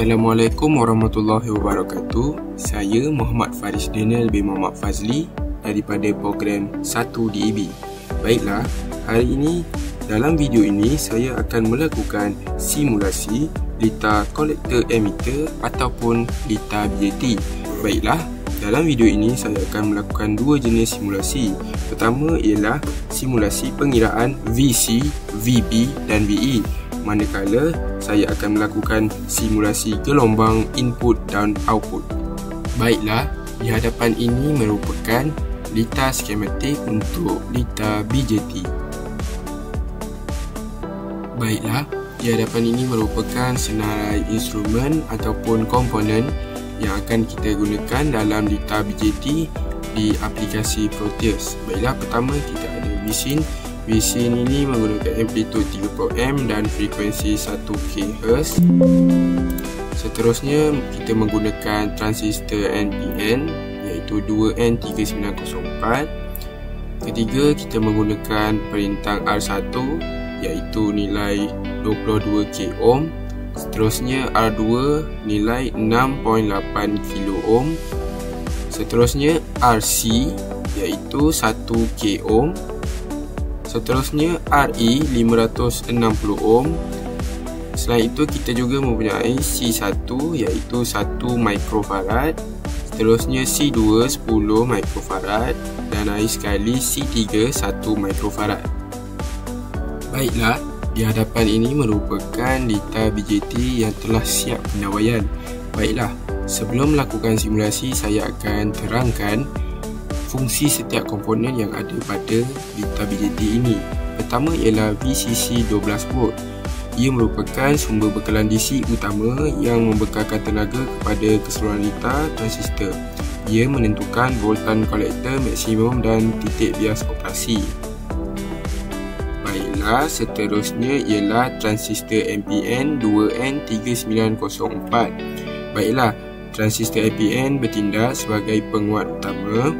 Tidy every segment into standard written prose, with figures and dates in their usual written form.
Assalamualaikum warahmatullahi wabarakatuh. Saya Muhammad Faris Daniel bin Muhammad Fazli daripada program 1DAB. Baiklah, hari ini dalam video ini saya akan melakukan simulasi lita kolektor emitter ataupun lita BJT. Baiklah, dalam video ini saya akan melakukan dua jenis simulasi. Pertama ialah simulasi pengiraan VC, VB dan VE, manakala saya akan melakukan simulasi gelombang input dan output. Baiklah, di hadapan ini merupakan lita skematik untuk lita BJT. Baiklah, di hadapan ini merupakan senarai instrumen ataupun komponen yang akan kita gunakan dalam lita BJT di aplikasi Proteus. Baiklah, pertama kita ada VCIN. VCIN ini menggunakan amplitude 30M dan frekuensi 1 kHz. Seterusnya kita menggunakan transistor NPN iaitu 2N3904. Ketiga, kita menggunakan perintang R1 iaitu nilai 22 kOhm. Seterusnya R2 nilai 6.8 kOhm. Seterusnya RC iaitu 1 kOhm. Seterusnya RE 560 ohm. Selain itu kita juga mempunyai C1 iaitu 1 mikrofarad. Seterusnya C2 10 mikrofarad dan akhir sekali C3 1 mikrofarad. Baiklah, di hadapan ini merupakan lita BJT yang telah siap pendawaian. Baiklah, sebelum melakukan simulasi saya akan terangkan fungsi setiap komponen yang ada pada lita BJT ini. Pertama ialah VCC 12V. Ia merupakan sumber bekalan DC utama yang membekalkan tenaga kepada keseluruhan lita transistor. Ia menentukan voltan kolektor maksimum dan titik bias operasi. Baiklah, seterusnya ialah transistor NPN 2N3904. Baiklah, transistor NPN bertindak sebagai penguat utama.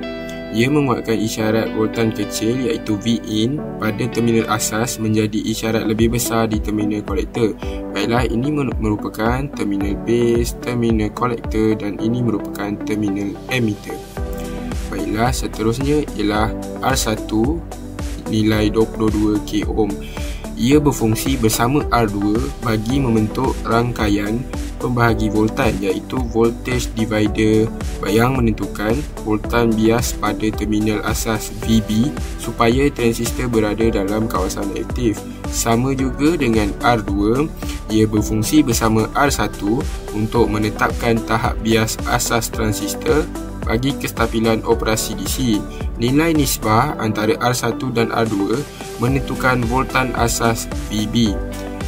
Ia menguatkan isyarat voltan kecil iaitu Vin pada terminal asas menjadi isyarat lebih besar di terminal kolektor. Baiklah, ini merupakan terminal base, terminal kolektor dan ini merupakan terminal emitter. Baiklah, seterusnya ialah R1 nilai 22 kOhm. Ia berfungsi bersama R2 bagi membentuk rangkaian pembahagi voltan iaitu voltage divider yang menentukan voltan bias pada terminal asas VB supaya transistor berada dalam kawasan aktif. Sama juga dengan R2, ia berfungsi bersama R1 untuk menetapkan tahap bias asas transistor bagi kestabilan operasi DC. Nilai nisbah antara R1 dan R2 menentukan voltan asas VB.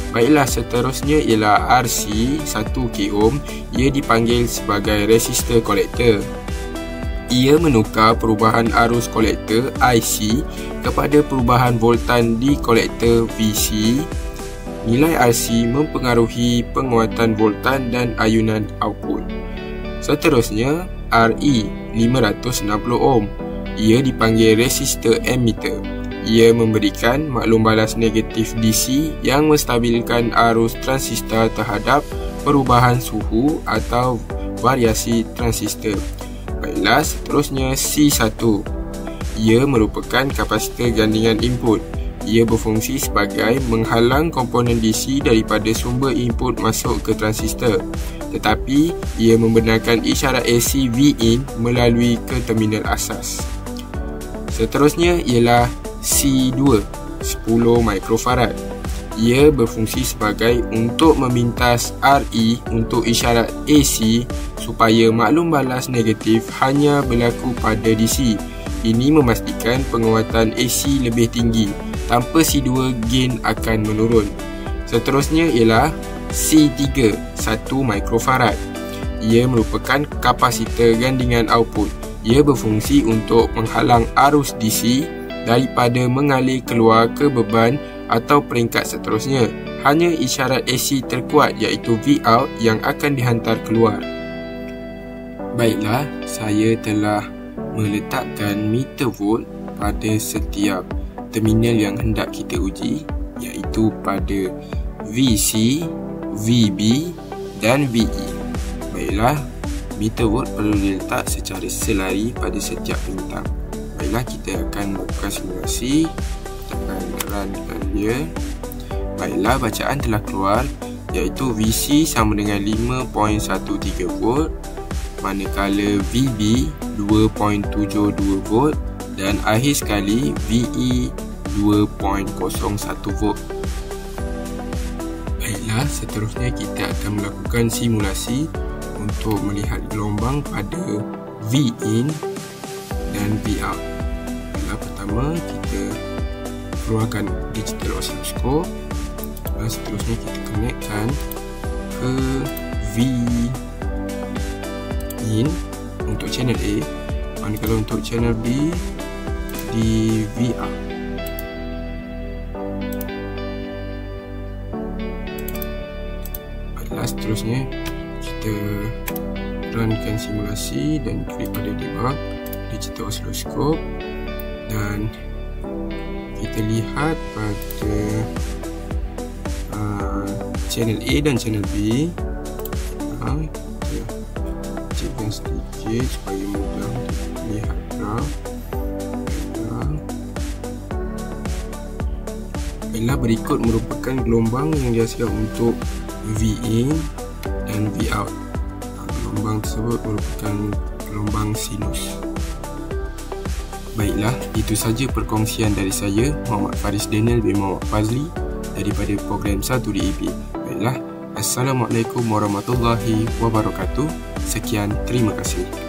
Baiklah, seterusnya ialah RC 1 kOhm. Ia dipanggil sebagai resistor kolektor. Ia menukar perubahan arus kolektor IC kepada perubahan voltan di kolektor VC. Nilai RC mempengaruhi penguatan voltan dan ayunan output. Seterusnya RE 560 ohm. Ia dipanggil resistor emitter. Ia memberikan maklum balas negatif DC yang menstabilkan arus transistor terhadap perubahan suhu atau variasi transistor. Baiklah, seterusnya C1. Ia merupakan kapasitor gandingan input. Ia berfungsi sebagai menghalang komponen DC daripada sumber input masuk ke transistor. Tetapi ia membenarkan isyarat AC Vin melalui ke terminal asas. Seterusnya ialah C2 10 mikrofarad. Ia berfungsi sebagai untuk memintas RE untuk isyarat AC supaya maklum balas negatif hanya berlaku pada DC. Ini memastikan penguatan AC lebih tinggi. Tanpa C2, gain akan menurun. Seterusnya ialah C3 1 mikrofarad. Ia merupakan kapasitor gandingan output. Ia berfungsi untuk menghalang arus DC daripada mengalir keluar ke beban atau peringkat seterusnya. Hanya isyarat AC terkuat iaitu Vout yang akan dihantar keluar. Baiklah, saya telah meletakkan meter volt pada setiap terminal yang hendak kita uji, iaitu pada VC, VB dan VE. Baiklah, meter watt perlu diletak secara selari pada setiap bintang. Baiklah, kita akan melakukan simulasi. Kita akan runkan dia. Baiklah, bacaan telah keluar, iaitu VC sama dengan 5.13 volt, manakala VB 2.72 volt dan akhir sekali VE 2.01 volt. Baiklah, seterusnya kita akan melakukan simulasi untuk melihat gelombang pada Vin dan Vout. Baiklah, pertama kita keluarkan digital oscilloscope. Dan seterusnya kita connectkan ke Vin untuk channel A, manakala untuk channel B di Vout. Baiklah, seterusnya kita runkan simulasi dan klik pada debug digital oscilloscope dan kita lihat pada channel A dan channel B. Kita kecilkan sedikit supaya mudah lihat graf. Baiklah, berikut merupakan gelombang yang dihasilkan untuk Vin dan Vout. Gelombang tersebut merupakan gelombang sinus. Baiklah, itu saja perkongsian dari saya, Muhammad Faris Daniel bin Muhammad Fazli, daripada program 1 DAP. Baiklah, Assalamualaikum warahmatullahi wabarakatuh. Sekian, terima kasih.